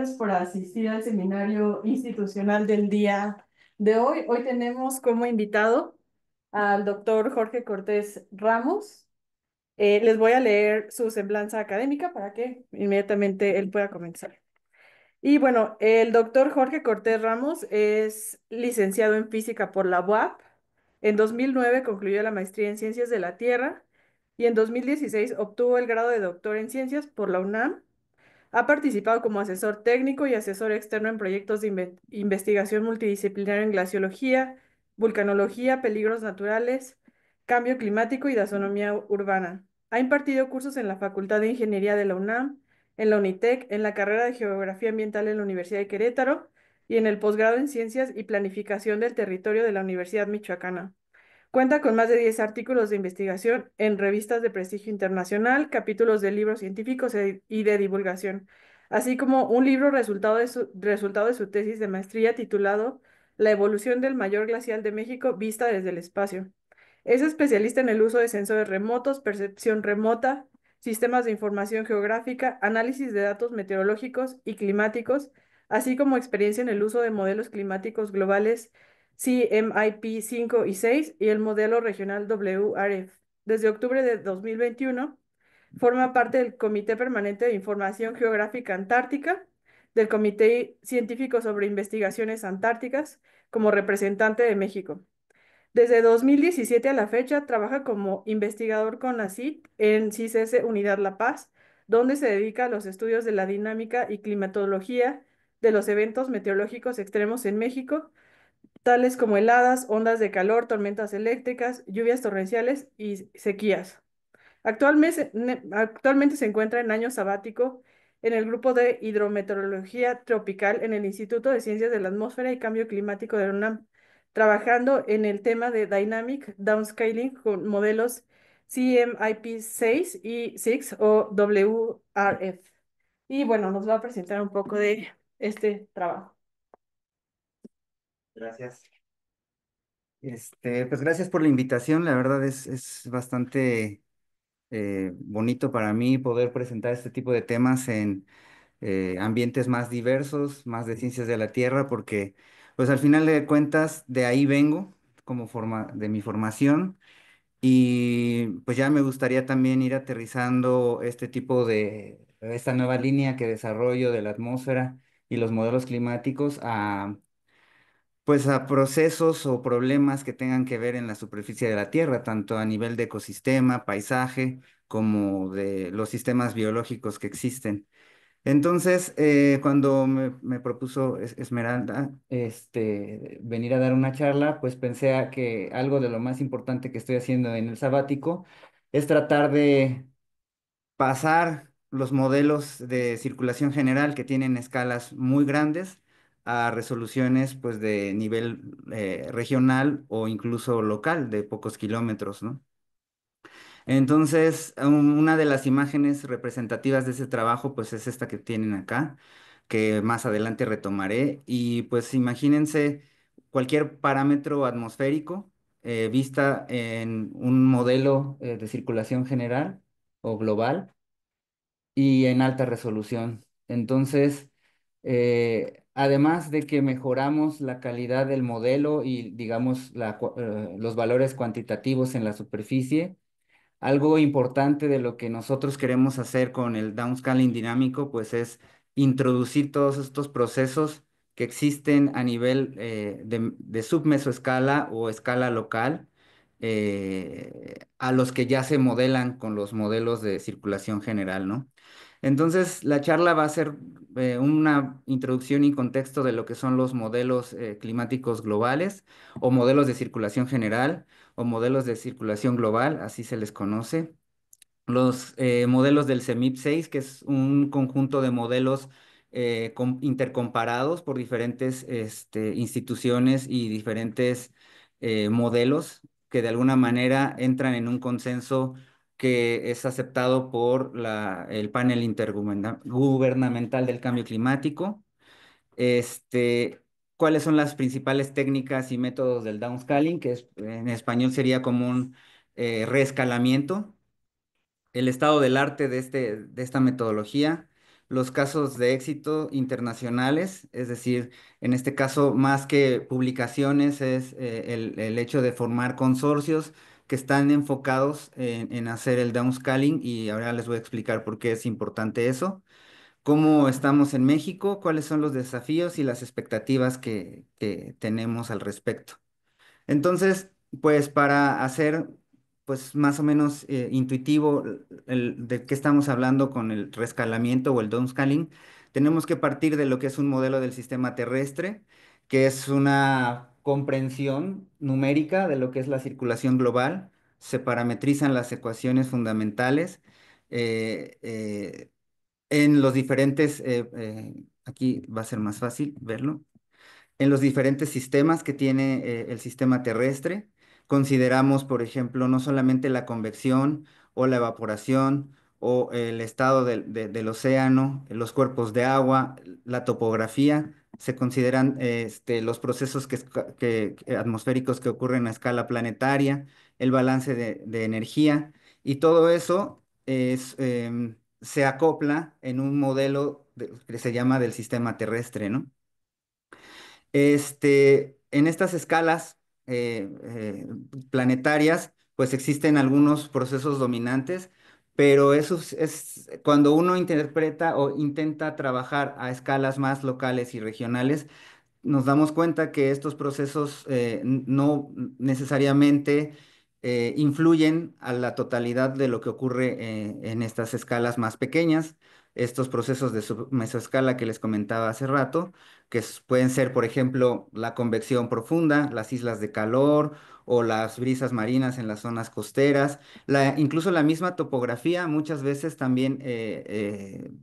Gracias por asistir al seminario institucional del día de hoy. Hoy tenemos como invitado al doctor Jorge Cortés Ramos. Les voy a leer su semblanza académica para que inmediatamente él pueda comenzar. Y bueno, el doctor Jorge Cortés Ramos es licenciado en física por la UAP. En 2009 concluyó la maestría en ciencias de la Tierra y en 2016 obtuvo el grado de doctor en ciencias por la UNAM. Ha participado como asesor técnico y asesor externo en proyectos de investigación multidisciplinaria en glaciología, vulcanología, peligros naturales, cambio climático y taxonomía urbana. Ha impartido cursos en la Facultad de Ingeniería de la UNAM, en la UNITEC, en la carrera de Geografía Ambiental en la Universidad de Querétaro y en el posgrado en Ciencias y Planificación del Territorio de la Universidad Michoacana. Cuenta con más de 10 artículos de investigación en revistas de prestigio internacional, capítulos de libros científicos y de divulgación, así como un libro resultado de su tesis de maestría titulado La evolución del mayor glacial de México vista desde el espacio. Es especialista en el uso de sensores remotos, percepción remota, sistemas de información geográfica, análisis de datos meteorológicos y climáticos, así como experiencia en el uso de modelos climáticos globales CMIP 5 y 6 y el modelo regional WRF. Desde octubre de 2021, forma parte del Comité Permanente de Información Geográfica Antártica, del Comité Científico sobre Investigaciones Antárticas, como representante de México. Desde 2017 a la fecha, trabaja como investigador con la CIT en CISS Unidad La Paz, donde se dedica a los estudios de la dinámica y climatología de los eventos meteorológicos extremos en México, tales como heladas, ondas de calor, tormentas eléctricas, lluvias torrenciales y sequías. Actualmente se encuentra en año sabático en el grupo de hidrometeorología tropical en el Instituto de Ciencias de la Atmósfera y Cambio Climático de la UNAM, trabajando en el tema de Dynamic Downscaling con modelos CMIP 6 y 6 o WRF. Y bueno, nos va a presentar un poco de este trabajo. Gracias. Pues gracias por la invitación. La verdad es bastante bonito para mí poder presentar este tipo de temas en ambientes más diversos, más de ciencias de la Tierra, porque pues al final de cuentas de ahí vengo como de mi formación y pues ya me gustaría también ir aterrizando este tipo esta nueva línea que desarrollo de la atmósfera y los modelos climáticos pues a procesos o problemas que tengan que ver en la superficie de la Tierra, tanto a nivel de ecosistema, paisaje, como de los sistemas biológicos que existen. Entonces, cuando me propuso Esmeralda venir a dar una charla, pues pensé que algo de lo más importante que estoy haciendo en el sabático es tratar de pasar los modelos de circulación general que tienen escalas muy grandes a resoluciones pues de nivel regional o incluso local de pocos kilómetros, ¿no? Entonces, una de las imágenes representativas de ese trabajo pues es esta que tienen acá, que más adelante retomaré y pues imagínense cualquier parámetro atmosférico vista en un modelo de circulación general o global y en alta resolución. Entonces, además de que mejoramos la calidad del modelo y, digamos, los valores cuantitativos en la superficie, algo importante de lo que nosotros queremos hacer con el downscaling dinámico, pues es introducir todos estos procesos que existen a nivel de submesoescala o escala local, a los que ya se modelan con los modelos de circulación general, ¿no? Entonces, la charla va a ser una introducción y contexto de lo que son los modelos climáticos globales o modelos de circulación general o modelos de circulación global, así se les conoce. Los modelos del CEMIP 6, que es un conjunto de modelos intercomparados por diferentes instituciones y diferentes modelos que de alguna manera entran en un consenso que es aceptado por el panel intergubernamental del cambio climático. ¿Cuáles son las principales técnicas y métodos del downscaling? Que en español sería como un reescalamiento. El estado del arte de esta metodología, los casos de éxito internacionales, es decir, en este caso, más que publicaciones, es el hecho de formar consorcios que están enfocados en hacer el downscaling y ahora les voy a explicar por qué es importante eso, cómo estamos en México, cuáles son los desafíos y las expectativas que tenemos al respecto. Entonces, pues para hacer pues más o menos intuitivo de qué estamos hablando con el rescalamiento o el downscaling, tenemos que partir de lo que es un modelo del sistema terrestre, que es una comprensión numérica de lo que es la circulación global. Se parametrizan las ecuaciones fundamentales eh, eh, en los diferentes, aquí va a ser más fácil verlo en los diferentes sistemas que tiene el sistema terrestre. Consideramos, por ejemplo, no solamente la convección o la evaporación o el estado del océano, los cuerpos de agua, la topografía. Se consideran los procesos atmosféricos que ocurren a escala planetaria, el balance de energía y todo eso se acopla en un modelo que se llama del sistema terrestre, ¿no? En estas escalas planetarias, pues existen algunos procesos dominantes, pero eso es cuando uno interpreta o intenta trabajar a escalas más locales y regionales, nos damos cuenta que estos procesos no necesariamente influyen a la totalidad de lo que ocurre en estas escalas más pequeñas. Estos procesos de submesoescala que les comentaba hace rato, pueden ser, por ejemplo, la convección profunda, las islas de calor o las brisas marinas en las zonas costeras, incluso la misma topografía muchas veces también en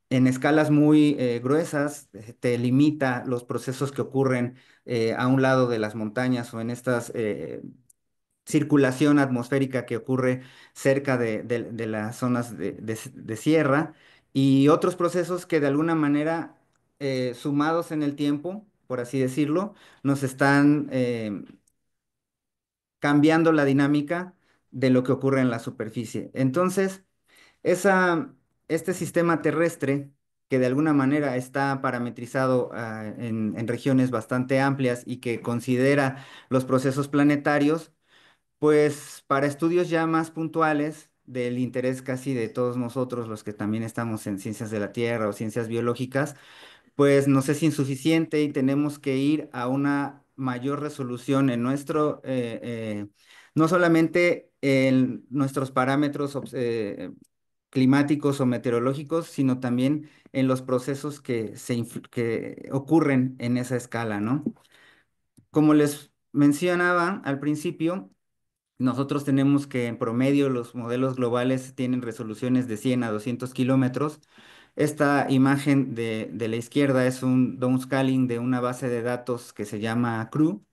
escalas muy gruesas, te limita los procesos que ocurren a un lado de las montañas o en estas circulación atmosférica que ocurre cerca de las zonas de sierra y otros procesos que de alguna manera, sumados en el tiempo, por así decirlo, nos están cambiando la dinámica de lo que ocurre en la superficie. Entonces, esa, este sistema terrestre, que de alguna manera está parametrizado en regiones bastante amplias y que considera los procesos planetarios, pues para estudios ya más puntuales del interés casi de todos nosotros, los que también estamos en ciencias de la Tierra o ciencias biológicas, pues nos es insuficiente y tenemos que ir a una mayor resolución en no solamente en nuestros parámetros climáticos o meteorológicos, sino también en los procesos que ocurren en esa escala, ¿no? Como les mencionaba al principio, nosotros tenemos que en promedio los modelos globales tienen resoluciones de 100 a 200 kilómetros. Esta imagen de la izquierda es un downscaling de una base de datos que se llama CRU,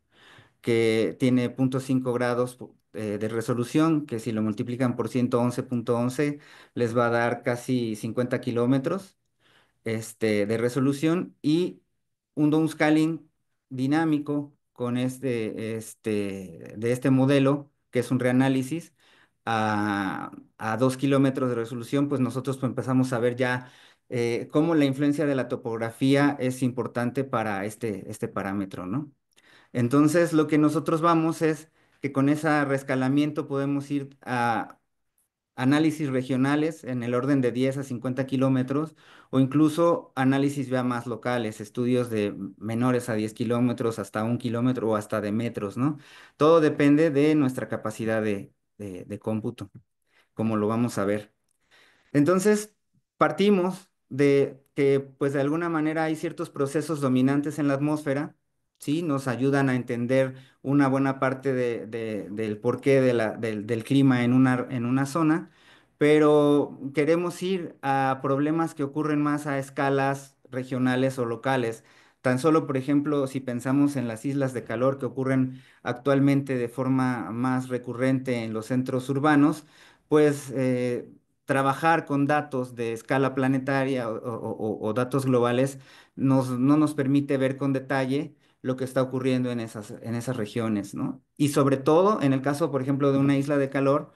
que tiene 0,5 grados de resolución, que si lo multiplican por 111,11 les va a dar casi 50 kilómetros de resolución y un downscaling dinámico con de este modelo, que es un reanálisis, a 2 kilómetros de resolución, pues nosotros pues, empezamos a ver ya cómo la influencia de la topografía es importante para este parámetro, ¿no? Entonces, lo que nosotros vamos es que con ese rescalamiento podemos ir a análisis regionales en el orden de 10 a 50 kilómetros o incluso análisis ya más locales, estudios de menores a 10 kilómetros hasta 1 kilómetro o hasta de metros, ¿no? Todo depende de nuestra capacidad de cómputo, como lo vamos a ver. Entonces, partimos de que, pues de alguna manera hay ciertos procesos dominantes en la atmósfera, ¿sí? Nos ayudan a entender una buena parte del porqué del clima en una zona, pero queremos ir a problemas que ocurren más a escalas regionales o locales. Tan solo, por ejemplo, si pensamos en las islas de calor que ocurren actualmente de forma más recurrente en los centros urbanos, pues trabajar con datos de escala planetaria o datos globales no nos permite ver con detalle lo que está ocurriendo en esas regiones, ¿no? Y sobre todo, en el caso, por ejemplo, de una isla de calor,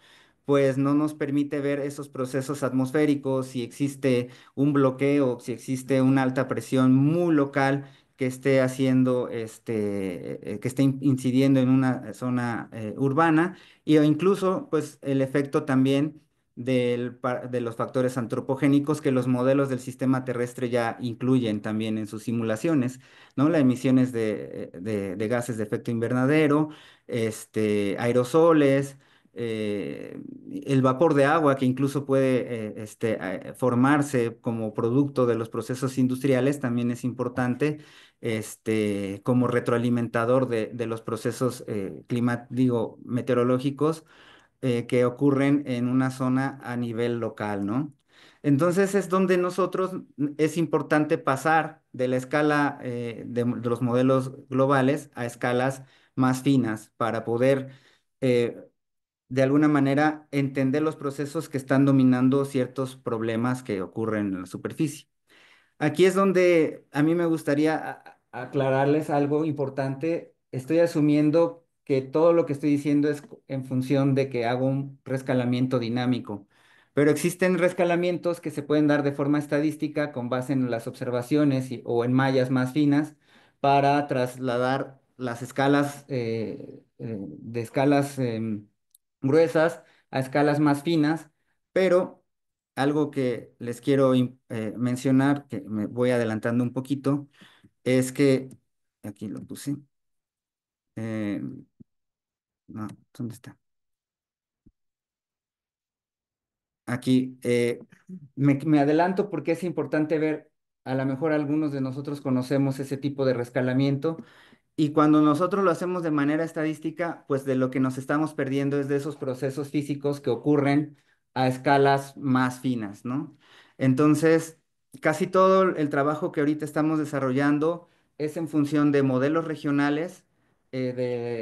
pues no nos permite ver esos procesos atmosféricos, si existe un bloqueo, si existe una alta presión muy local que esté haciendo, que esté incidiendo en una zona urbana, o incluso, pues, el efecto también de los factores antropogénicos que los modelos del sistema terrestre ya incluyen también en sus simulaciones, ¿no? Las emisiones de gases de efecto invernadero, aerosoles, el vapor de agua que incluso puede formarse como producto de los procesos industriales también es importante, como retroalimentador de los procesos digo, meteorológicos que ocurren en una zona a nivel local, ¿no? Entonces es donde nosotros es importante pasar de la escala de los modelos globales a escalas más finas para poder eh, de alguna manera entender los procesos que están dominando ciertos problemas que ocurren en la superficie. Aquí es donde a mí me gustaría aclararles algo importante. Estoy asumiendo que todo lo que estoy diciendo es en función de que hago un rescalamiento dinámico, pero existen rescalamientos que se pueden dar de forma estadística con base en las observaciones o en mallas más finas para trasladar las escalas de escalas gruesas a escalas más finas, pero algo que les quiero mencionar, que me voy adelantando un poquito, es que, aquí lo puse, eh, no, ¿dónde está? Aquí, me adelanto porque es importante ver, a lo mejor algunos de nosotros conocemos ese tipo de rescalamiento. Y cuando nosotros lo hacemos de manera estadística, pues de lo que nos estamos perdiendo es de esos procesos físicos que ocurren a escalas más finas, ¿no? Entonces, casi todo el trabajo que ahorita estamos desarrollando es en función de modelos regionales,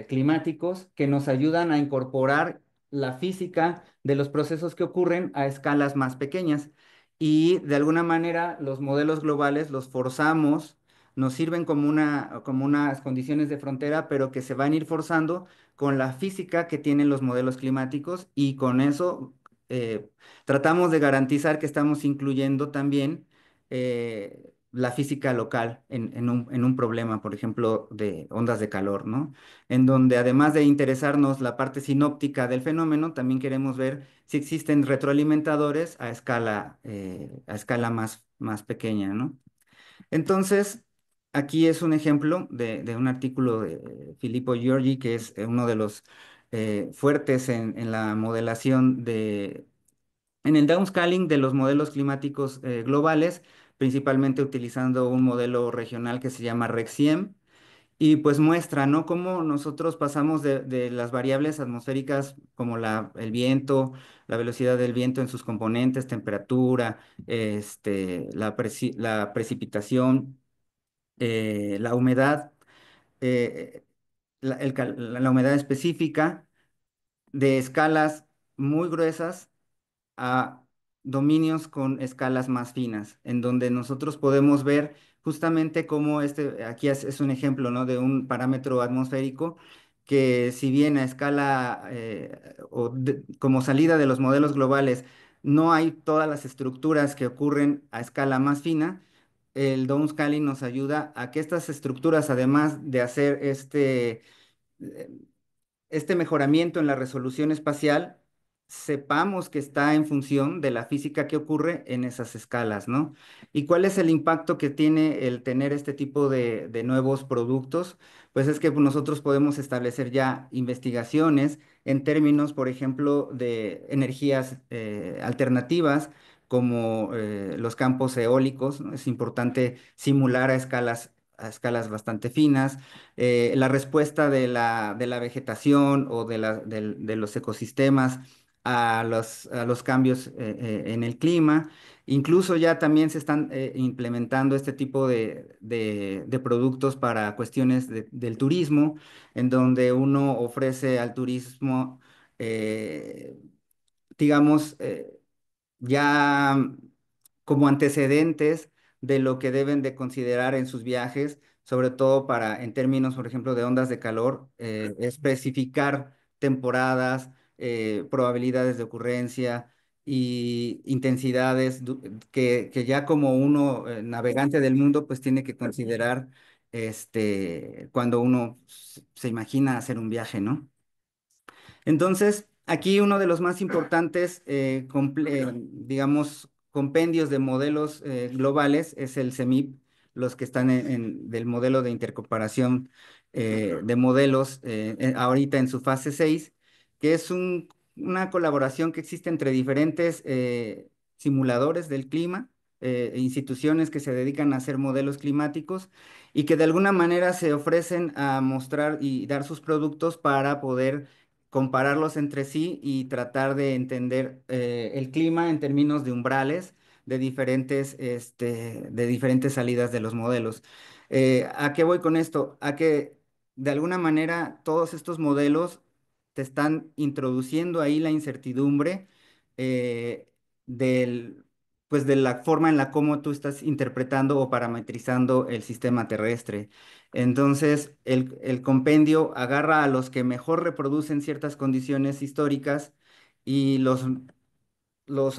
climáticos que nos ayudan a incorporar la física de los procesos que ocurren a escalas más pequeñas. Y de alguna manera los modelos globales los forzamos, nos sirven como unas condiciones de frontera, pero que se van a ir forzando con la física que tienen los modelos climáticos y con eso eh, tratamos de garantizar que estamos incluyendo también la física local en un problema, por ejemplo, de ondas de calor, ¿no? En donde además de interesarnos la parte sinóptica del fenómeno, también queremos ver si existen retroalimentadores a escala más pequeña, ¿no? Entonces, aquí es un ejemplo de un artículo de Filippo Giorgi, que es uno de los fuertes en la modelación en el downscaling de los modelos climáticos globales, principalmente utilizando un modelo regional que se llama REXIEM, y pues muestra, ¿no? Cómo nosotros pasamos de las variables atmosféricas como el viento, la velocidad del viento en sus componentes, temperatura, la precipitación, la humedad, eh, la humedad específica de escalas muy gruesas a dominios con escalas más finas, en donde nosotros podemos ver justamente cómo aquí es un ejemplo, ¿no? De un parámetro atmosférico que si bien a escala como salida de los modelos globales no hay todas las estructuras que ocurren a escala más fina, el downscaling nos ayuda a que estas estructuras, además de hacer eh, este mejoramiento en la resolución espacial, sepamos que está en función de la física que ocurre en esas escalas, ¿no? ¿Y cuál es el impacto que tiene el tener este tipo de nuevos productos? Pues es que nosotros podemos establecer ya investigaciones en términos, por ejemplo, de energías alternativas, como los campos eólicos, ¿no? Es importante simular a escalas bastante finas la respuesta de la vegetación o de los ecosistemas a los cambios en el clima. Incluso ya también se están implementando este tipo de productos para cuestiones del turismo, en donde uno ofrece al turismo, eh, digamos, ya como antecedentes de lo que deben de considerar en sus viajes, sobre todo en términos, por ejemplo, de ondas de calor, especificar temporadas, probabilidades de ocurrencia y intensidades que ya como uno navegante del mundo pues tiene que considerar cuando uno se imagina hacer un viaje, ¿no? Entonces, aquí uno de los más importantes, digamos, compendios de modelos globales es el CEMIP, los que están del modelo de intercomparación de modelos ahorita en su fase 6, que es una colaboración que existe entre diferentes simuladores del clima, instituciones que se dedican a hacer modelos climáticos y que de alguna manera se ofrecen a mostrar y dar sus productos para poder compararlos entre sí y tratar de entender el clima en términos de umbrales de diferentes salidas de los modelos. ¿A qué voy con esto? A que de alguna manera todos estos modelos te están introduciendo ahí la incertidumbre eh, del, pues de la forma en la cómo tú estás interpretando o parametrizando el sistema terrestre. Entonces, el compendio agarra a los que mejor reproducen ciertas condiciones históricas y los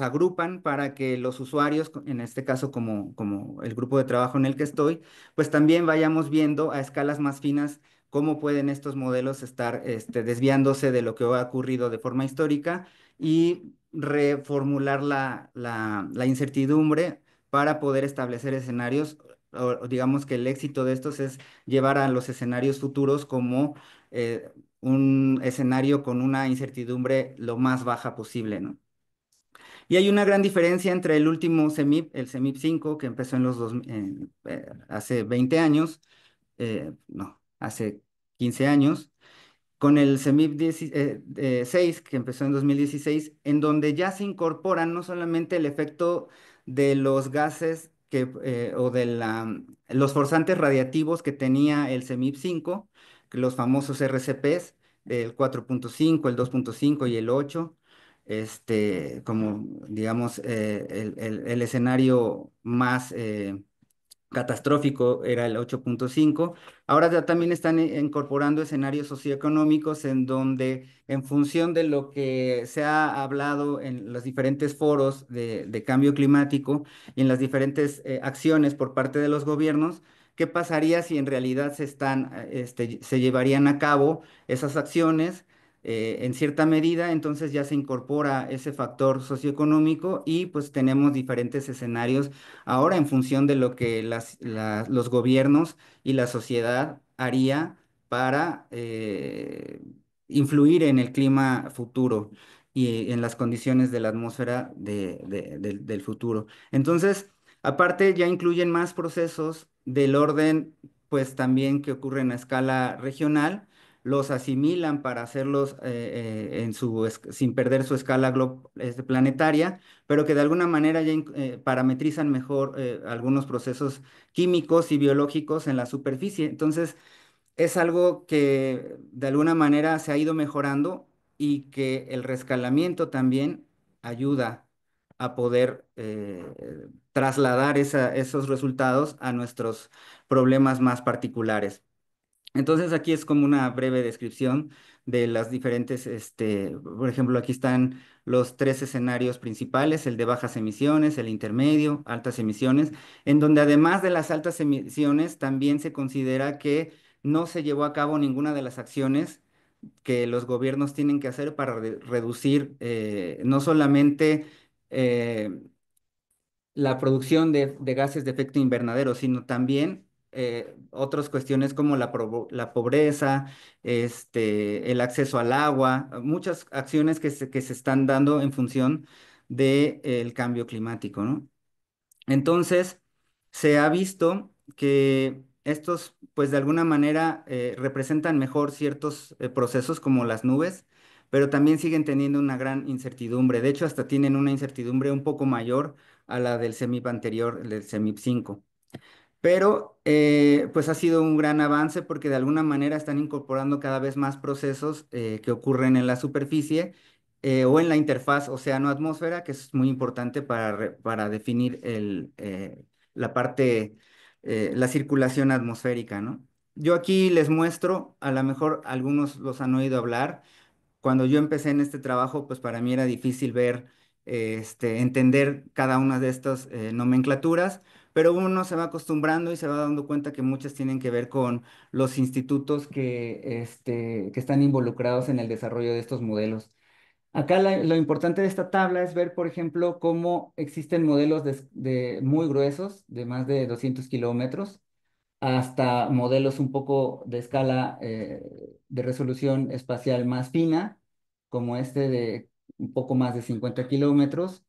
agrupan para que los usuarios, en este caso como el grupo de trabajo en el que estoy, pues también vayamos viendo a escalas más finas cómo pueden estos modelos estar desviándose de lo que ha ocurrido de forma histórica y reformular la incertidumbre para poder establecer escenarios, o digamos que el éxito de estos es llevar a los escenarios futuros como un escenario con una incertidumbre lo más baja posible, ¿no? Y hay una gran diferencia entre el último CEMIP, el CEMIP 5, que empezó hace 20 años, no, hace 15 años, con el CEMIP 6, que empezó en 2016, en donde ya se incorporan no solamente el efecto de los gases o de los forzantes radiativos que tenía el CEMIP 5, que los famosos RCPs, el 4.5, el 2.5 y el 8, como digamos el escenario más catastrófico era el 8.5. Ahora ya también están incorporando escenarios socioeconómicos en donde, en función de lo que se ha hablado en los diferentes foros de cambio climático y en las diferentes acciones por parte de los gobiernos, ¿qué pasaría si en realidad se llevarían a cabo esas acciones? En cierta medida, entonces ya se incorpora ese factor socioeconómico y pues tenemos diferentes escenarios ahora en función de lo que los gobiernos y la sociedad haría para influir en el clima futuro y en las condiciones de la atmósfera del futuro. Entonces, aparte ya incluyen más procesos del orden, pues también que ocurren a escala regional, los asimilan para hacerlos sin perder su escala planetaria, pero que de alguna manera ya parametrizan mejor algunos procesos químicos y biológicos en la superficie. Entonces, es algo que de alguna manera se ha ido mejorando y que el rescalamiento también ayuda a poder trasladar esos resultados a nuestros problemas más particulares. Entonces aquí es como una breve descripción de las diferentes, por ejemplo, aquí están los tres escenarios principales, el de bajas emisiones, el intermedio, altas emisiones, en donde además de las altas emisiones también se considera que no se llevó a cabo ninguna de las acciones que los gobiernos tienen que hacer para reducir no solamente la producción de gases de efecto invernadero, sino también otras cuestiones como la pobreza, el acceso al agua, muchas acciones que se están dando en función del cambio climático, ¿no? Entonces, se ha visto que estos, pues de alguna manera, representan mejor ciertos procesos como las nubes, pero también siguen teniendo una gran incertidumbre. De hecho, hasta tienen una incertidumbre un poco mayor a la del CEMIP anterior, el del CEMIP 5. Pero pues ha sido un gran avance porque de alguna manera están incorporando cada vez más procesos que ocurren en la superficie o en la interfaz océano-atmósfera, que es muy importante para definir la parte, la circulación atmosférica, ¿no? Yo aquí les muestro, a lo mejor algunos los han oído hablar, cuando yo empecé en este trabajo, pues para mí era difícil ver, entender cada una de estas nomenclaturas, pero uno se va acostumbrando y se va dando cuenta que muchas tienen que ver con los institutos que están involucrados en el desarrollo de estos modelos. Acá lo importante de esta tabla es ver, por ejemplo, cómo existen modelos muy gruesos, de más de 200 kilómetros, hasta modelos un poco de escala de resolución espacial más fina, como este de un poco más de 50 kilómetros.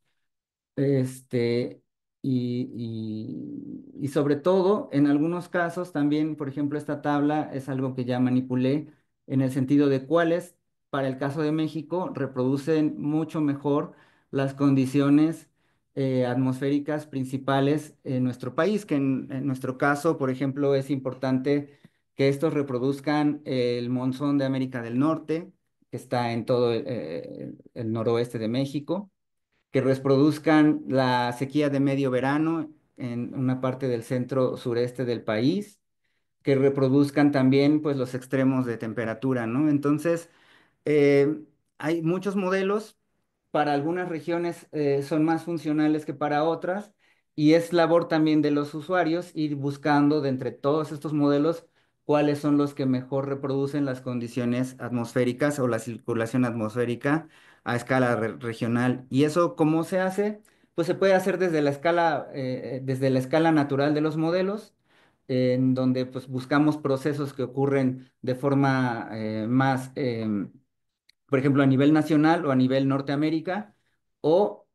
Este, y sobre todo, en algunos casos también, por ejemplo, esta tabla es algo que ya manipulé en el sentido de cuáles, para el caso de México, reproducen mucho mejor las condiciones atmosféricas principales en nuestro país, que en nuestro caso, por ejemplo, es importante que estos reproduzcan el monzón de América del Norte, que está en todo el noroeste de México, que reproduzcan la sequía de medio verano en una parte del centro sureste del país, que reproduzcan también pues los extremos de temperatura, ¿no? Entonces, eh, hay muchos modelos, para algunas regiones son más funcionales que para otras, y es labor también de los usuarios ir buscando de entre todos estos modelos cuáles son los que mejor reproducen las condiciones atmosféricas o la circulación atmosférica a escala regional. ¿Y eso cómo se hace? Pues se puede hacer desde la escala natural de los modelos, en donde pues buscamos procesos que ocurren de forma más por ejemplo, a nivel nacional o a nivel Norteamérica, o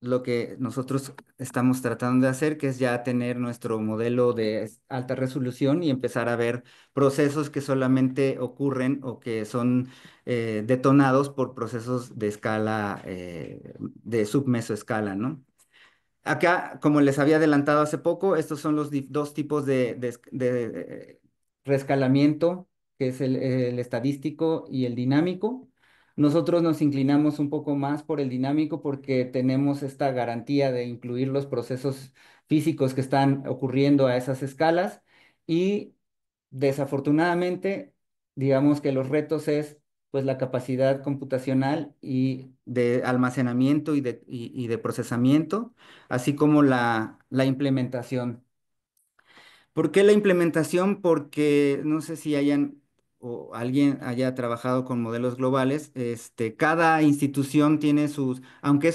lo que nosotros estamos tratando de hacer, que es ya tener nuestro modelo de alta resolución y empezar a ver procesos que solamente ocurren o que son detonados por procesos de escala, de submesoescala, ¿no? Acá, como les había adelantado hace poco, estos son los dos tipos de reescalamiento, que es el estadístico y el dinámico. Nosotros nos inclinamos un poco más por el dinámico porque tenemos esta garantía de incluir los procesos físicos que están ocurriendo a esas escalas, y desafortunadamente, digamos que los retos es pues la capacidad computacional y de almacenamiento y de procesamiento, así como la implementación. ¿Por qué la implementación? Porque no sé si hayan o alguien haya trabajado con modelos globales. Cada institución tiene aunque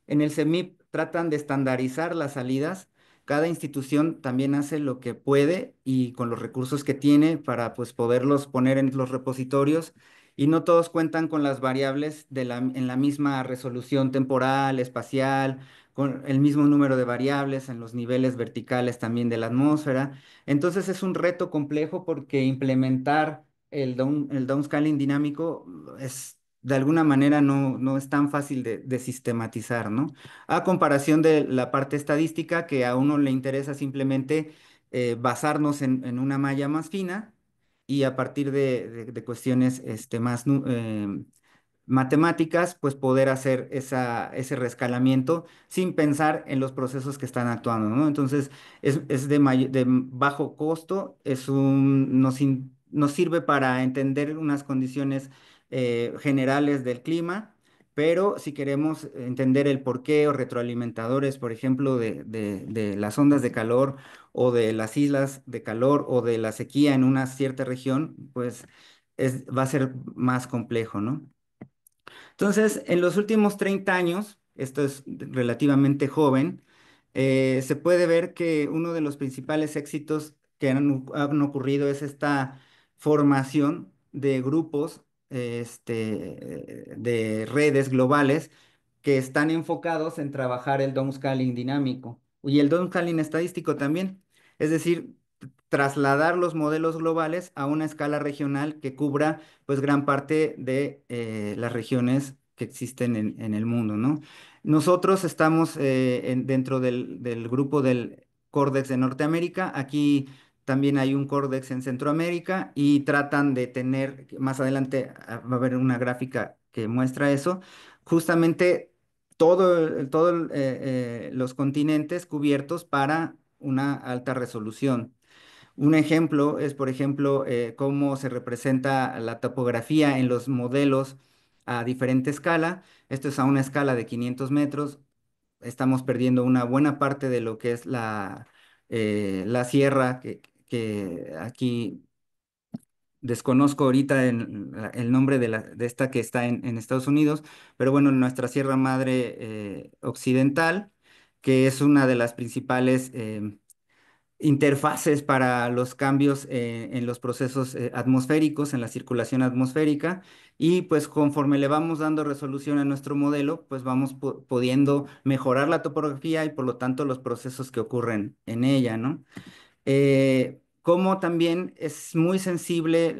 en el CEMIP tratan de estandarizar las salidas, cada institución también hace lo que puede y con los recursos que tiene para pues poderlos poner en los repositorios, y no todos cuentan con las variables en la misma resolución temporal, espacial, con el mismo número de variables en los niveles verticales también de la atmósfera. Entonces es un reto complejo porque implementar el downscaling dinámico de alguna manera no es tan fácil de sistematizar, ¿no? A comparación de la parte estadística, que a uno le interesa simplemente basarnos en una malla más fina, y a partir de cuestiones matemáticas, pues poder hacer ese rescalamiento sin pensar en los procesos que están actuando, ¿no? Entonces, es de bajo costo, nos sirve para entender unas condiciones generales del clima, pero si queremos entender el porqué o retroalimentadores, por ejemplo, de las ondas de calor o de las islas de calor o de la sequía en una cierta región, pues va a ser más complejo, ¿no? Entonces, en los últimos 30 años, esto es relativamente joven, se puede ver que uno de los principales éxitos que han ocurrido es esta formación de grupos, de redes globales que están enfocados en trabajar el downscaling dinámico y el downscaling estadístico también. Es decir, trasladar los modelos globales a una escala regional que cubra pues gran parte de las regiones que existen en el mundo, ¿no? Nosotros estamos dentro del grupo del Córdex de Norteamérica. Aquí también hay un Córdex en Centroamérica y tratan de tener, más adelante va a haber una gráfica que muestra eso, justamente los continentes cubiertos para una alta resolución. Un ejemplo es, por ejemplo, cómo se representa la topografía en los modelos a diferente escala. Esto es a una escala de 500 metros. Estamos perdiendo una buena parte de lo que es la sierra, que aquí desconozco ahorita el nombre de esta que está en Estados Unidos, pero bueno, nuestra Sierra Madre Occidental, que es una de las principales interfaces para los cambios en los procesos atmosféricos, en la circulación atmosférica, y pues conforme le vamos dando resolución a nuestro modelo, pues vamos pudiendo mejorar la topografía y por lo tanto los procesos que ocurren en ella, ¿no? Como también es muy sensible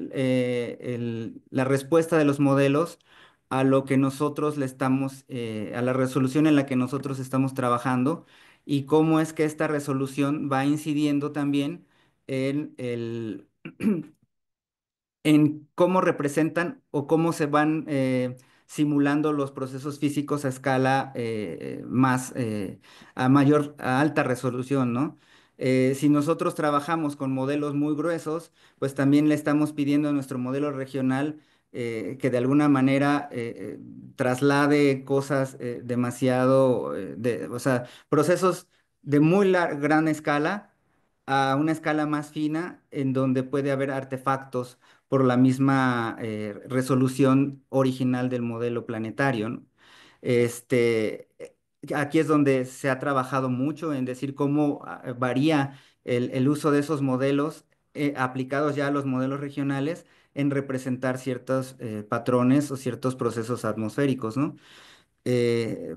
la respuesta de los modelos a lo que nosotros le estamos, a la resolución en la que nosotros estamos trabajando y cómo es que esta resolución va incidiendo también en en cómo representan o cómo se van simulando los procesos físicos a escala a alta resolución, ¿no? Si nosotros trabajamos con modelos muy gruesos, pues también le estamos pidiendo a nuestro modelo regional que de alguna manera traslade cosas demasiado, o sea, procesos de muy gran escala a una escala más fina en donde puede haber artefactos por la misma resolución original del modelo planetario, ¿no? Aquí es donde se ha trabajado mucho en decir cómo varía el uso de esos modelos aplicados ya a los modelos regionales en representar ciertos patrones o ciertos procesos atmosféricos, ¿no?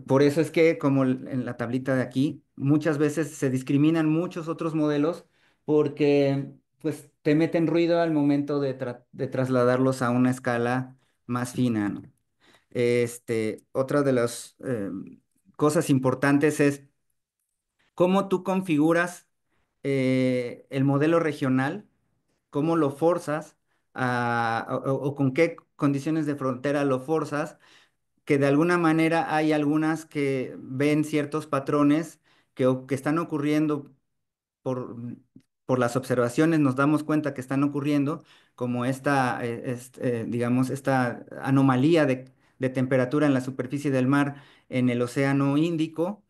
Por eso es que, como en la tablita de aquí, muchas veces se discriminan muchos otros modelos porque pues te meten ruido al momento de trasladarlos a una escala más fina, ¿no? Otra de las cosas importantes es cómo tú configuras el modelo regional, cómo lo forzas o con qué condiciones de frontera lo forzas que de alguna manera hay algunas que ven ciertos patrones que están ocurriendo por, por las observaciones, nos damos cuenta que están ocurriendo, como digamos, esta anomalía de temperatura en la superficie del mar en el Océano Índico.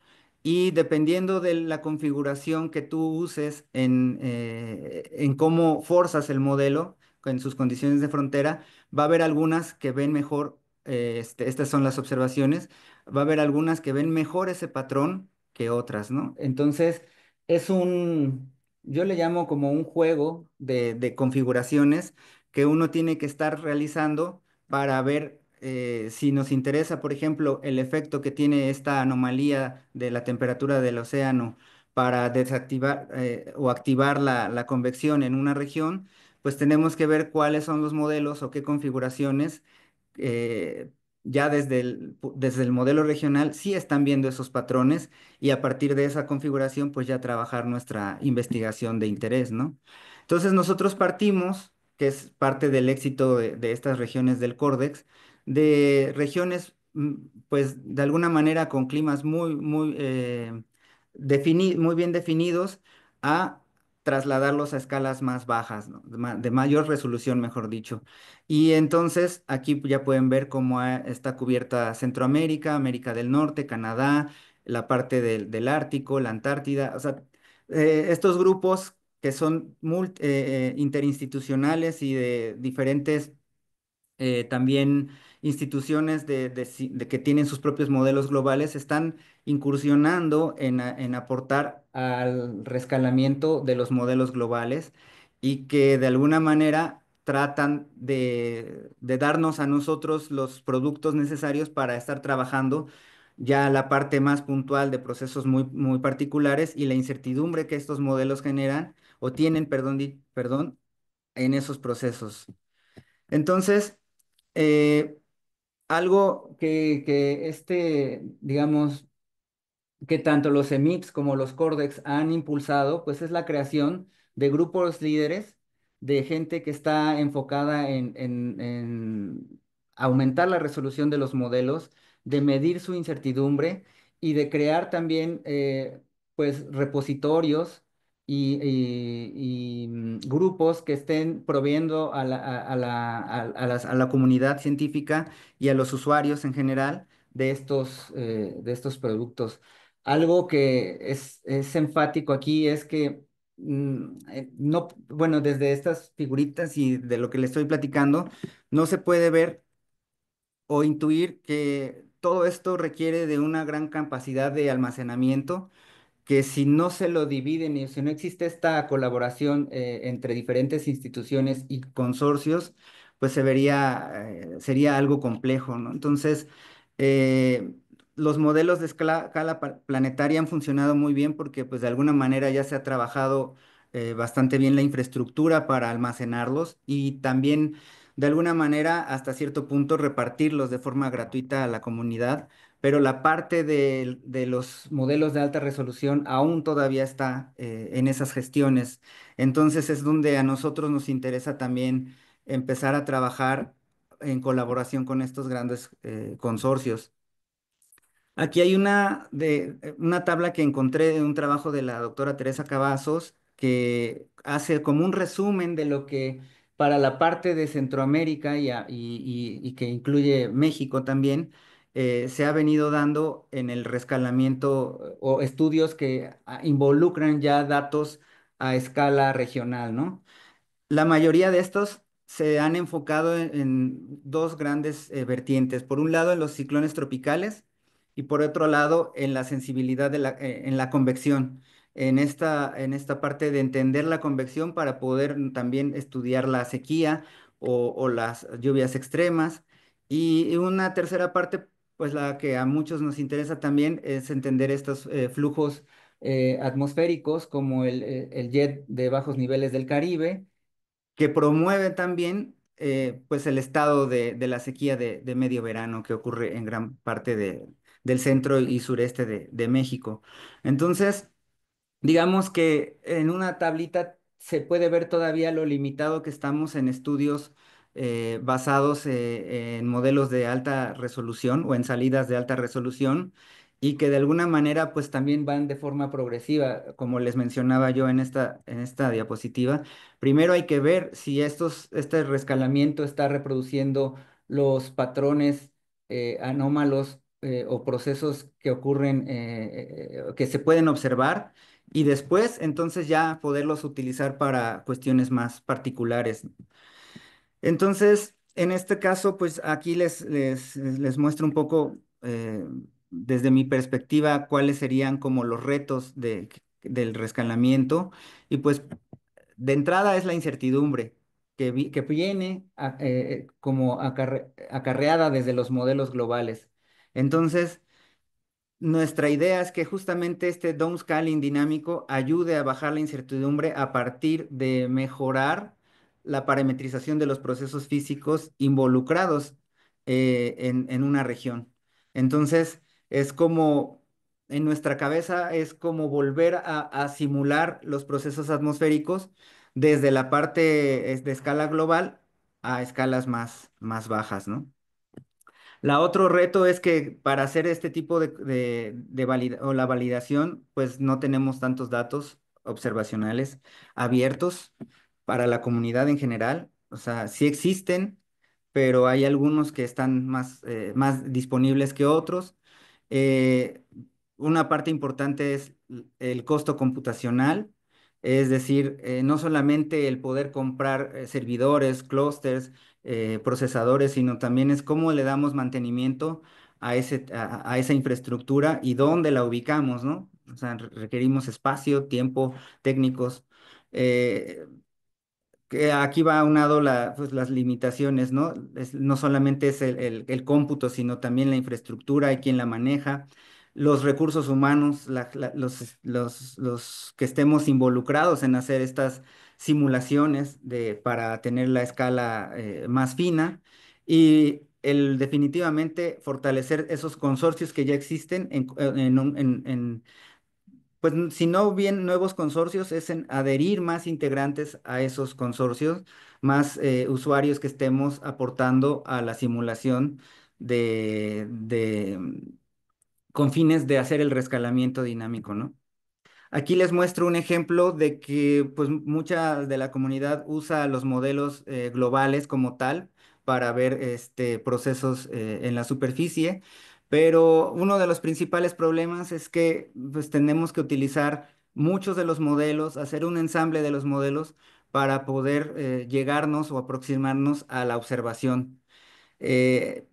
Y dependiendo de la configuración que tú uses en cómo forzas el modelo, en sus condiciones de frontera, va a haber algunas que ven mejor estas son las observaciones. Va a haber algunas que ven mejor ese patrón que otras, ¿no? Entonces, es yo le llamo como un juego de configuraciones que uno tiene que estar realizando para ver si nos interesa, por ejemplo, el efecto que tiene esta anomalía de la temperatura del océano para desactivar o activar la convección en una región, pues tenemos que ver cuáles son los modelos o qué configuraciones eh, ya desde el modelo regional sí están viendo esos patrones y a partir de esa configuración pues ya trabajar nuestra investigación de interés, ¿no? Entonces nosotros partimos, que es parte del éxito de estas regiones del Córdex, de regiones pues de alguna manera con climas muy bien definidos a trasladarlos a escalas más bajas, ¿no? De mayor resolución, mejor dicho. Y entonces aquí ya pueden ver cómo está cubierta Centroamérica, América del Norte, Canadá, la parte del Ártico, la Antártida, o sea, estos grupos que son interinstitucionales y de diferentes también instituciones de que tienen sus propios modelos globales están incursionando en aportar al rescalamiento de los modelos globales y que de alguna manera tratan de darnos a nosotros los productos necesarios para estar trabajando ya la parte más puntual de procesos muy particulares y la incertidumbre que estos modelos generan o tienen, perdón, perdón, en esos procesos. Entonces, eh, algo que digamos, que tanto los EMIPS como los Cordex han impulsado, pues es la creación de grupos líderes, de gente que está enfocada en aumentar la resolución de los modelos, de medir su incertidumbre y de crear también, pues, repositorios grupos que estén proveyendo a la comunidad científica y a los usuarios en general de estos productos. Algo que es enfático aquí es que no, bueno, desde estas figuritas y de lo que le estoy platicando, no se puede ver o intuir que todo esto requiere de una gran capacidad de almacenamiento, que si no se lo dividen y si no existe esta colaboración entre diferentes instituciones y consorcios, pues sería algo complejo, ¿no? Entonces, eh, los modelos de escala planetaria han funcionado muy bien porque pues de alguna manera ya se ha trabajado bastante bien la infraestructura para almacenarlos y también de alguna manera hasta cierto punto repartirlos de forma gratuita a la comunidad, pero la parte de los modelos de alta resolución aún todavía está en esas gestiones. Entonces es donde a nosotros nos interesa también empezar a trabajar en colaboración con estos grandes consorcios. Aquí hay una tabla que encontré de un trabajo de la doctora Teresa Cavazos que hace como un resumen de lo que para la parte de Centroamérica y que incluye México también, se ha venido dando en el rescalamiento o estudios que involucran ya datos a escala regional, ¿no? La mayoría de estos se han enfocado en dos grandes vertientes. Por un lado, en los ciclones tropicales y por otro lado, en la sensibilidad en la convección. En esta parte de entender la convección para poder también estudiar la sequía o las lluvias extremas. Y una tercera parte, pues la que a muchos nos interesa también, es entender estos flujos atmosféricos como el jet de bajos niveles del Caribe que promueve también pues el estado de la sequía de medio verano que ocurre en gran parte del centro y sureste de México. Entonces, digamos que en una tablita se puede ver todavía lo limitado que estamos en estudios basados en modelos de alta resolución o en salidas de alta resolución y que de alguna manera pues también van de forma progresiva, como les mencionaba yo en esta diapositiva. Primero hay que ver si este rescalamiento está reproduciendo los patrones anómalos o procesos que ocurren, que se pueden observar y después entonces ya poderlos utilizar para cuestiones más particulares. Entonces, en este caso, pues aquí les muestro un poco desde mi perspectiva cuáles serían como los retos del rescalamiento y pues de entrada es la incertidumbre que viene como acarreada desde los modelos globales. Entonces, nuestra idea es que justamente este downscaling dinámico ayude a bajar la incertidumbre a partir de mejorar la parametrización de los procesos físicos involucrados en una región. Entonces, es como, en nuestra cabeza, es como volver a simular los procesos atmosféricos desde la parte de escala global a escalas más bajas, ¿no? La otro reto es que para hacer este tipo o la validación, pues no tenemos tantos datos observacionales abiertos para la comunidad en general. O sea, sí existen, pero hay algunos que están más disponibles que otros. Eh, una parte importante es el costo computacional, es decir, no solamente el poder comprar servidores, clústeres, procesadores, sino también es cómo le damos mantenimiento a esa infraestructura y dónde la ubicamos, ¿no? O sea, requerimos espacio, tiempo, técnicos. eh, que aquí va aunado pues, las limitaciones, ¿no? No solamente es el cómputo, sino también la infraestructura y quién la maneja, los recursos humanos, los que estemos involucrados en hacer estas simulaciones para tener la escala más fina y definitivamente fortalecer esos consorcios que ya existen pues si no bien nuevos consorcios, es en adherir más integrantes a esos consorcios, más usuarios que estemos aportando a la simulación con fines de hacer el rescalamiento dinámico, ¿no? Aquí les muestro un ejemplo de que pues mucha de la comunidad usa los modelos globales como tal para ver procesos en la superficie, pero uno de los principales problemas es que pues tenemos que utilizar muchos de los modelos, hacer un ensamble de los modelos para poder llegarnos o aproximarnos a la observación.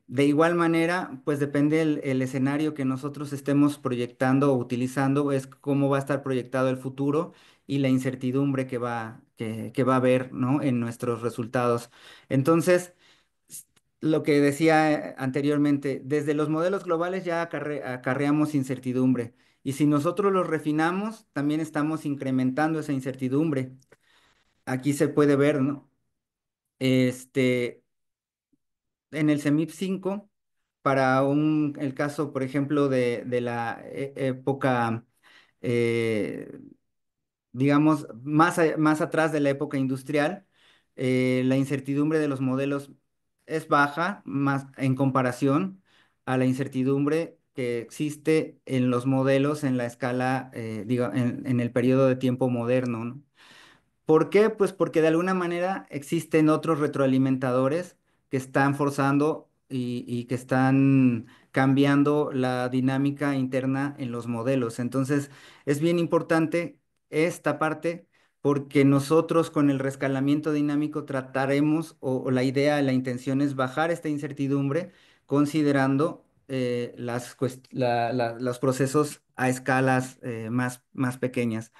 De igual manera, pues depende el escenario que nosotros estemos proyectando o utilizando, es cómo va a estar proyectado el futuro y la incertidumbre que va a haber, ¿no? En nuestros resultados. Entonces, s- lo que decía anteriormente, desde los modelos globales ya acarreamos incertidumbre. Y si nosotros los refinamos, también estamos incrementando esa incertidumbre. Aquí se puede ver, ¿no? Este, en el CEMIP 5 para el caso, por ejemplo, de la época, eh, digamos, más atrás de la época industrial, la incertidumbre de los modelos es baja, más en comparación a la incertidumbre que existe en los modelos en la escala, en el periodo de tiempo moderno, ¿no? ¿Por qué? Pues porque de alguna manera existen otros retroalimentadores que están forzando y que están cambiando la dinámica interna en los modelos. Entonces, es bien importante esta parte porque nosotros con el rescalamiento dinámico trataremos, o la idea, la intención es bajar esta incertidumbre considerando los procesos a escalas más pequeñas.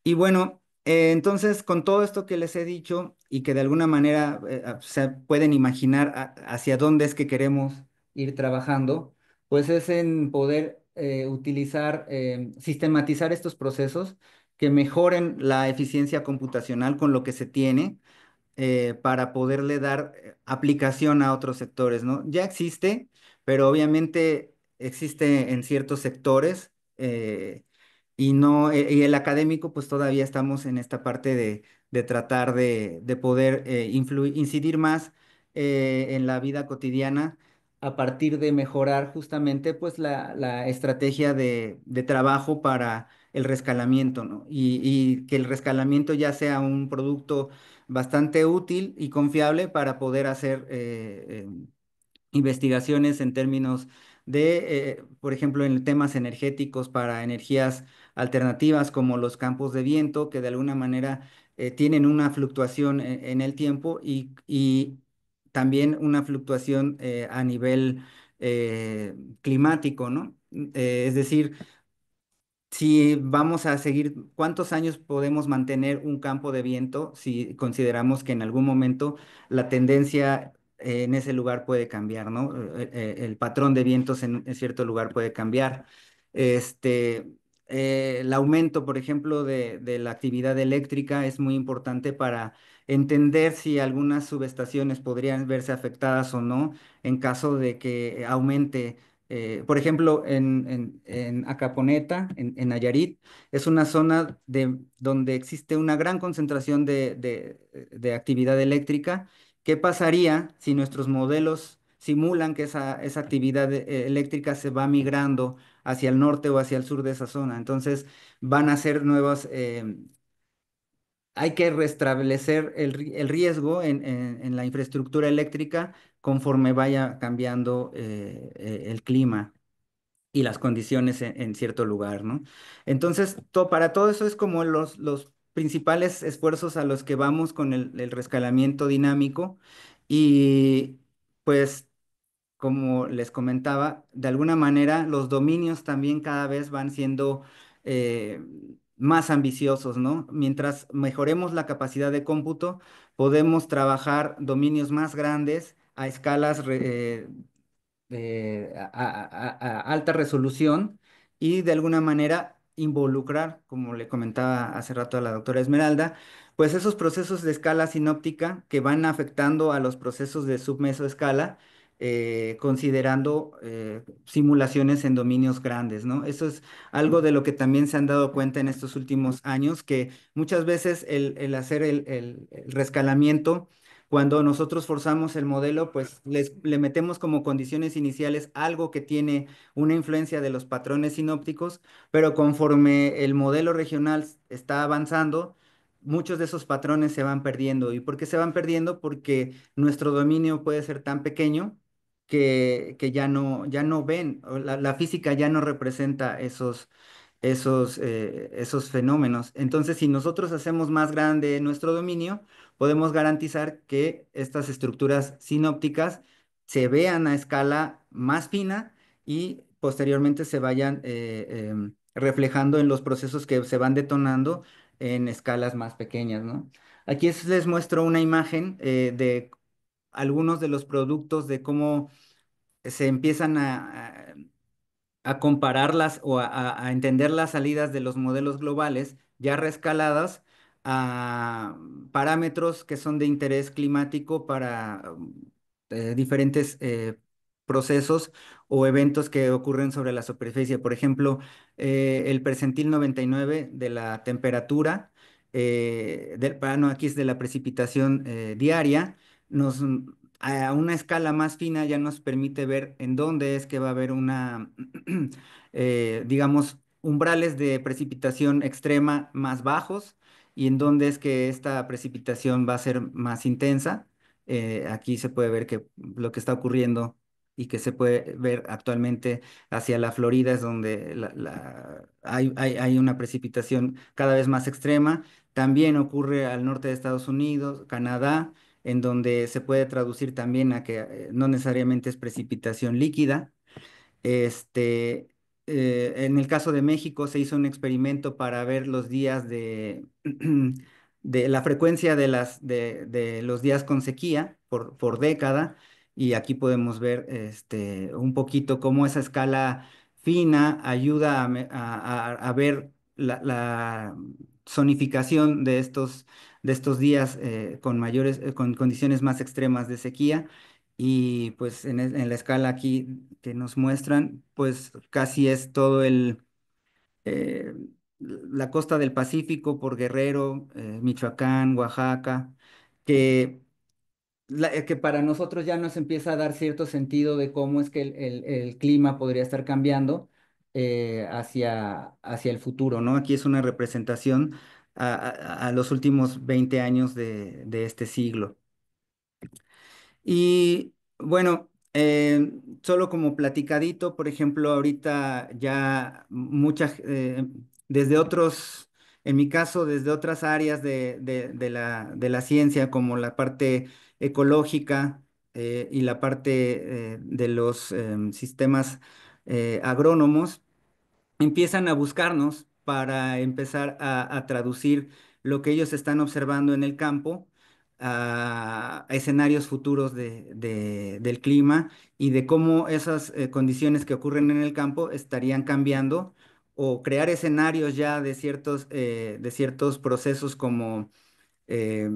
Y bueno, entonces con todo esto que les he dicho y que de alguna manera se pueden imaginar hacia dónde es que queremos ir trabajando, pues es en poder utilizar, sistematizar estos procesos que mejoren la eficiencia computacional con lo que se tiene para poderle dar aplicación a otros sectores, ¿no? Ya existe, pero obviamente existe en ciertos sectores y no, y el académico, pues todavía estamos en esta parte de tratar de poder incidir más en la vida cotidiana a partir de mejorar justamente pues la estrategia de trabajo para el rescalamiento, ¿no? Y que el rescalamiento ya sea un producto bastante útil y confiable para poder hacer investigaciones en términos por ejemplo, en temas energéticos para energías alternativas como los campos de viento, que de alguna manera tienen una fluctuación en el tiempo y también una fluctuación a nivel climático, ¿no? Es decir, si vamos a seguir, ¿cuántos años podemos mantener un campo de viento si consideramos que en algún momento la tendencia en ese lugar puede cambiar, ¿no? El patrón de vientos en cierto lugar puede cambiar. Este, el aumento, por ejemplo, de la actividad eléctrica es muy importante para entender si algunas subestaciones podrían verse afectadas o no en caso de que aumente por ejemplo, en Acaponeta, en Nayarit, es una zona donde existe una gran concentración de actividad eléctrica. ¿Qué pasaría si nuestros modelos simulan que esa actividad eléctrica se va migrando hacia el norte o hacia el sur de esa zona? Entonces, van a ser nuevas, hay que restablecer el riesgo en la infraestructura eléctrica conforme vaya cambiando el clima y las condiciones en cierto lugar, ¿no? Entonces, para todo eso es como los principales esfuerzos a los que vamos con el rescalamiento dinámico y pues, como les comentaba, de alguna manera los dominios también cada vez van siendo eh, más ambiciosos, ¿no? Mientras mejoremos la capacidad de cómputo, podemos trabajar dominios más grandes a escalas a alta resolución y de alguna manera involucrar, como le comentaba hace rato a la doctora Esmeralda, pues esos procesos de escala sinóptica que van afectando a los procesos de submesoescala, considerando simulaciones en dominios grandes, ¿no? Eso es algo de lo que también se han dado cuenta en estos últimos años, que muchas veces el hacer el rescalamiento cuando nosotros forzamos el modelo, pues le metemos como condiciones iniciales algo que tiene una influencia de los patrones sinópticos, pero conforme el modelo regional está avanzando, muchos de esos patrones se van perdiendo. ¿Y por qué se van perdiendo? Porque nuestro dominio puede ser tan pequeño que ya no ven, o la física ya no representa esos fenómenos. Entonces, si nosotros hacemos más grande nuestro dominio, podemos garantizar que estas estructuras sinópticas se vean a escala más fina y posteriormente se vayan reflejando en los procesos que se van detonando en escalas más pequeñas, ¿no? Aquí les muestro una imagen de algunos de los productos de cómo se empiezan a compararlas o a entender las salidas de los modelos globales ya reescaladas a parámetros que son de interés climático para diferentes procesos o eventos que ocurren sobre la superficie. Por ejemplo, el percentil 99 de la temperatura, no, aquí es de la precipitación diaria, nos a una escala más fina ya nos permite ver en dónde es que va a haber una, digamos, umbrales de precipitación extrema más bajos y en dónde es que esta precipitación va a ser más intensa. Aquí se puede ver que lo que está ocurriendo y que se puede ver actualmente hacia la Florida es donde hay una precipitación cada vez más extrema. También ocurre al norte de Estados Unidos, Canadá, en donde se puede traducir también a que no necesariamente es precipitación líquida. Este, en el caso de México se hizo un experimento para ver los días de la frecuencia de los días con sequía por década, y aquí podemos ver un poquito cómo esa escala fina ayuda a ver la zonificación de estos días con condiciones más extremas de sequía. Y pues en la escala aquí que nos muestran, pues casi es todo eh, la costa del Pacífico por Guerrero, Michoacán, Oaxaca, que, que para nosotros ya nos empieza a dar cierto sentido de cómo es que el clima podría estar cambiando hacia el futuro, ¿no? Aquí es una representación a los últimos 20 años de este siglo. Y bueno, solo como platicadito, por ejemplo, ahorita ya desde otros, en mi caso, desde otras áreas de la ciencia, como la parte ecológica y la parte de los sistemas agrónomos, empiezan a buscarnos para empezar a traducir lo que ellos están observando en el campo a escenarios futuros del clima y de cómo esas condiciones que ocurren en el campo estarían cambiando o crear escenarios ya de ciertos procesos como eh,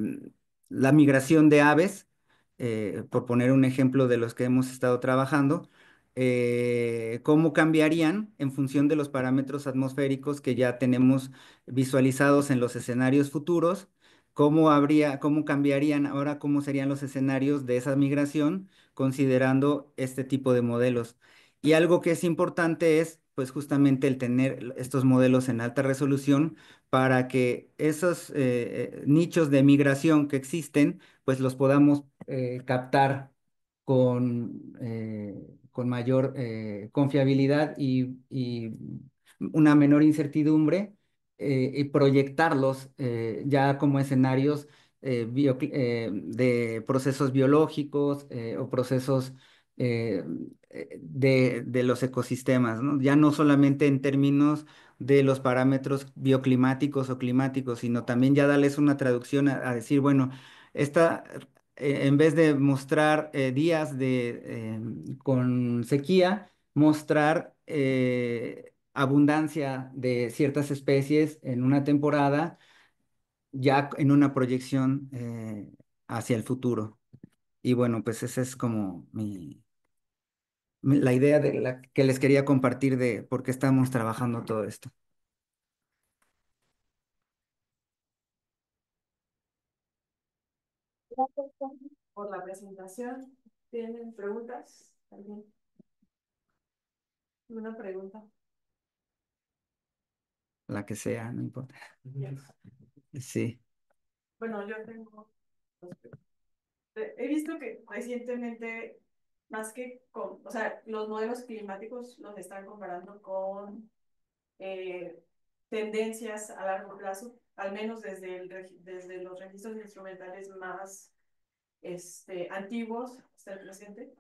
la migración de aves, por poner un ejemplo de los que hemos estado trabajando, cómo cambiarían en función de los parámetros atmosféricos que ya tenemos visualizados en los escenarios futuros, cómo cambiarían ahora, cómo serían los escenarios de esa migración considerando este tipo de modelos. Y algo que es importante es, pues justamente el tener estos modelos en alta resolución para que esos nichos de migración que existen, pues los podamos captar con mayor confiabilidad y una menor incertidumbre y proyectarlos ya como escenarios de procesos biológicos o procesos eh, de los ecosistemas, ¿no? Ya no solamente en términos de los parámetros bioclimáticos o climáticos, sino también ya darles una traducción a decir, bueno, esta, en vez de mostrar días con sequía, mostrar abundancia de ciertas especies en una temporada, ya en una proyección hacia el futuro. Y bueno, pues esa es como la idea de la que les quería compartir de por qué estamos trabajando todo esto. Gracias, por la presentación. ¿Tienen preguntas? ¿Alguien? ¿Una pregunta? La que sea, no importa. Yes. Sí, Bueno, yo tengo he visto que recientemente, más que con, o sea, los modelos climáticos los están comparando con eh, tendencias a largo plazo, al menos desde, desde los registros instrumentales más antiguos hasta el presente,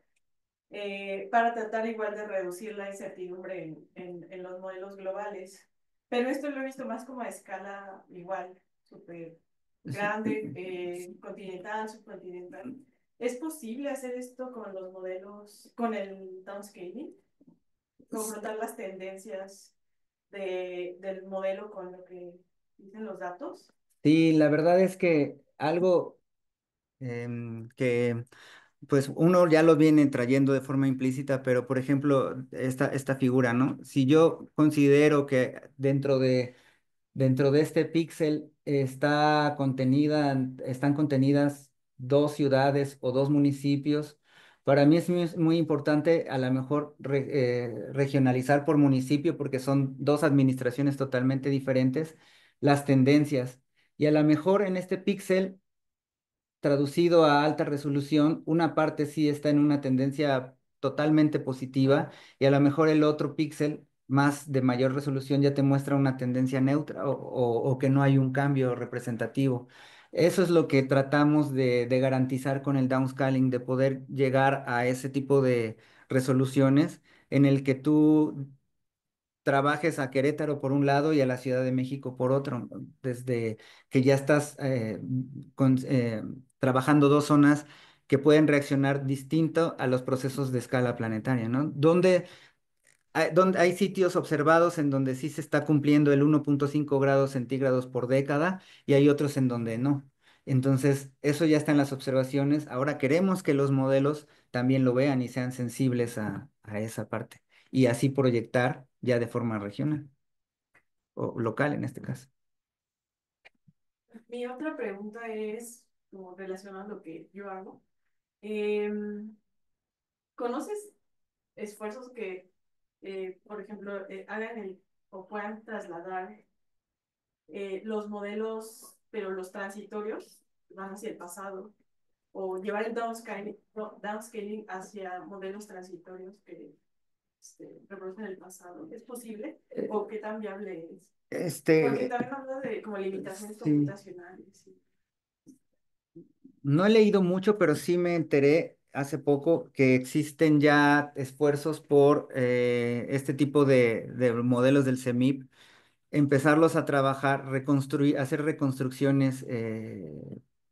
para tratar igual de reducir la incertidumbre en los modelos globales. Pero esto lo he visto más como a escala igual, súper sí, grande, continental, subcontinental. ¿Es posible hacer esto con los modelos, con el downscaling? Confrontar las tendencias del modelo con lo que dicen los datos. sí, la verdad es que algo que pues uno ya lo viene trayendo de forma implícita, pero por ejemplo, esta figura, ¿no? Si yo considero que dentro de este píxel están contenidas dos ciudades o dos municipios. Para mí es muy importante a lo mejor regionalizar por municipio porque son dos administraciones totalmente diferentes, las tendencias. Y a lo mejor en este píxel traducido a alta resolución, una parte sí está en una tendencia totalmente positiva y a lo mejor el otro píxel más de mayor resolución ya te muestra una tendencia neutra o que no hay un cambio representativo. Eso es lo que tratamos de garantizar con el downscaling, de poder llegar a ese tipo de resoluciones en el que tú trabajes a Querétaro por un lado y a la Ciudad de México por otro, ¿no? Desde que ya estás trabajando dos zonas que pueden reaccionar distinto a los procesos de escala planetaria, ¿no? Donde hay sitios observados en donde sí se está cumpliendo el 1,5 grados centígrados por década y hay otros en donde no. Entonces, eso ya está en las observaciones. Ahora queremos que los modelos también lo vean y sean sensibles a esa parte y así proyectar ya de forma regional o local en este caso. Mi otra pregunta es, como relacionada a lo que yo hago, em, ¿conoces esfuerzos que, por ejemplo, hagan o puedan trasladar los modelos, pero los transitorios van hacia el pasado, o llevar el downscaling, no, downscaling hacia modelos transitorios que reproducen el pasado? ¿Es posible? Eh, ¿O qué tan viable es? Porque Este, también habla de como limitaciones sí, computacionales. no he leído mucho, pero sí me enteré hace poco que existen ya esfuerzos por este tipo de modelos del CEMIP empezarlos a trabajar, reconstruir, hacer reconstrucciones,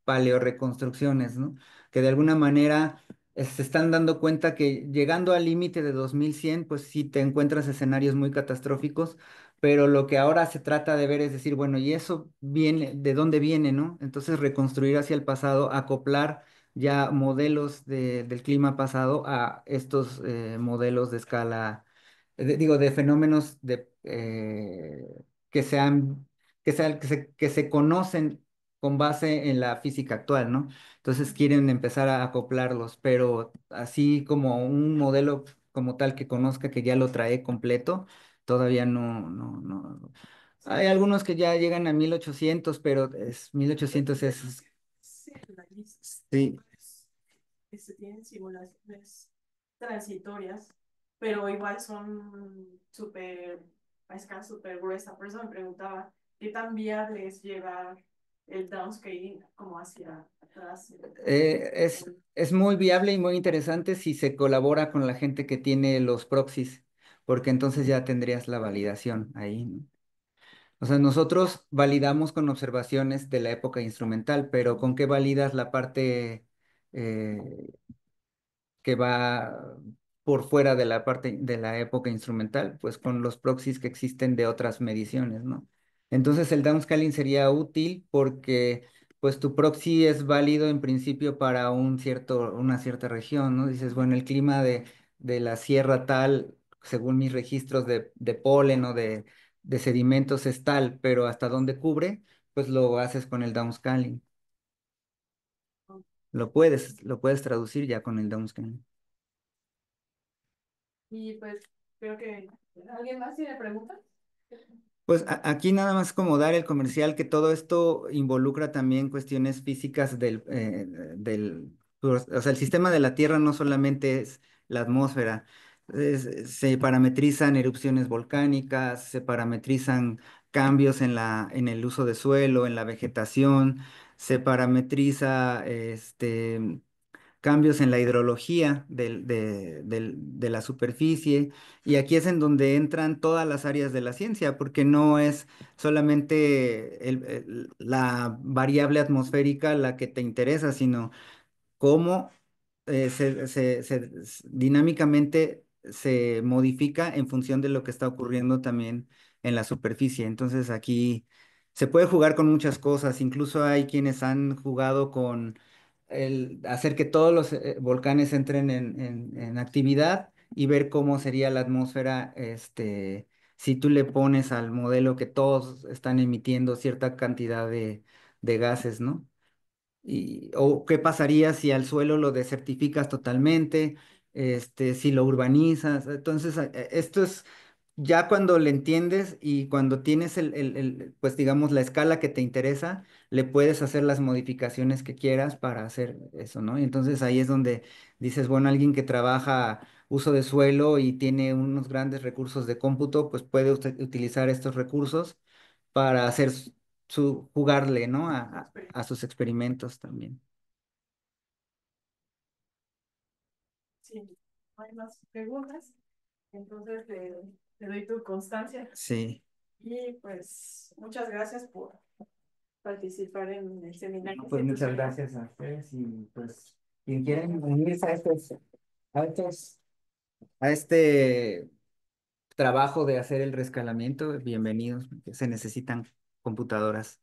paleoreconstrucciones, ¿no? Que de alguna manera se están dando cuenta que llegando al límite de 2100, pues sí te encuentras escenarios muy catastróficos, pero lo que ahora se trata de ver es decir, bueno, ¿y eso viene, de dónde viene, no? Entonces reconstruir hacia el pasado, acoplar ya modelos del clima pasado a estos modelos de escala, digo, de fenómenos que sean, que se conocen con base en la física actual, ¿no? Entonces quieren empezar a acoplarlos, pero así como un modelo como tal que conozca que ya lo trae completo, todavía no. Hay algunos que ya llegan a 1800, pero 1800 es, Sí, la lista. sí. Se tienen simulaciones transitorias, pero igual son súper, a escala súper gruesa. Por eso me preguntaba qué tan viable es llevar el downscaling como hacia atrás. Es muy viable y muy interesante si se colabora con la gente que tiene los proxies, porque entonces ya tendrías la validación ahí, ¿no? O sea, nosotros validamos con observaciones de la época instrumental, pero ¿con qué validas la parte eh, que va por fuera de la parte de la época instrumental? Pues con los proxies que existen de otras mediciones, ¿no? Entonces el downscaling sería útil porque pues tu proxy es válido en principio para una cierta región, ¿no? Dices, bueno, el clima de la sierra tal, según mis registros de polen o de sedimentos es tal, pero hasta dónde cubre, pues lo haces con el downscaling. lo puedes traducir ya con el Downscan. Y pues creo que alguien más tiene preguntas. Pues aquí nada más como dar el comercial que todo esto involucra también cuestiones físicas o sea, el sistema de la Tierra no solamente es la atmósfera, se parametrizan erupciones volcánicas, se parametrizan cambios en el uso de suelo, en la vegetación, se parametriza cambios en la hidrología de la superficie, y aquí es en donde entran todas las áreas de la ciencia, porque no es solamente la variable atmosférica la que te interesa, sino cómo dinámicamente se modifica en función de lo que está ocurriendo también en la superficie. Entonces aquí se puede jugar con muchas cosas, incluso hay quienes han jugado con el hacer que todos los volcanes entren en actividad y ver cómo sería la atmósfera, si tú le pones al modelo que todos están emitiendo cierta cantidad de gases, ¿no? O qué pasaría si al suelo lo desertificas totalmente, si lo urbanizas. Entonces, esto es ya cuando le entiendes y cuando tienes pues digamos, la escala que te interesa, le puedes hacer las modificaciones que quieras para hacer eso, ¿no? Y entonces ahí es donde dices, bueno, alguien que trabaja uso de suelo y tiene unos grandes recursos de cómputo, pues puede utilizar estos recursos para hacer jugarle, ¿no? A sus experimentos también. Sí, no hay más preguntas. Entonces te doy tu constancia. Sí. Y pues muchas gracias por participar en el seminario No, pues muchas institucional. gracias a ustedes y pues quien quieren unirse a estos, a este trabajo de hacer el rescalamiento, bienvenidos, porque se necesitan computadoras.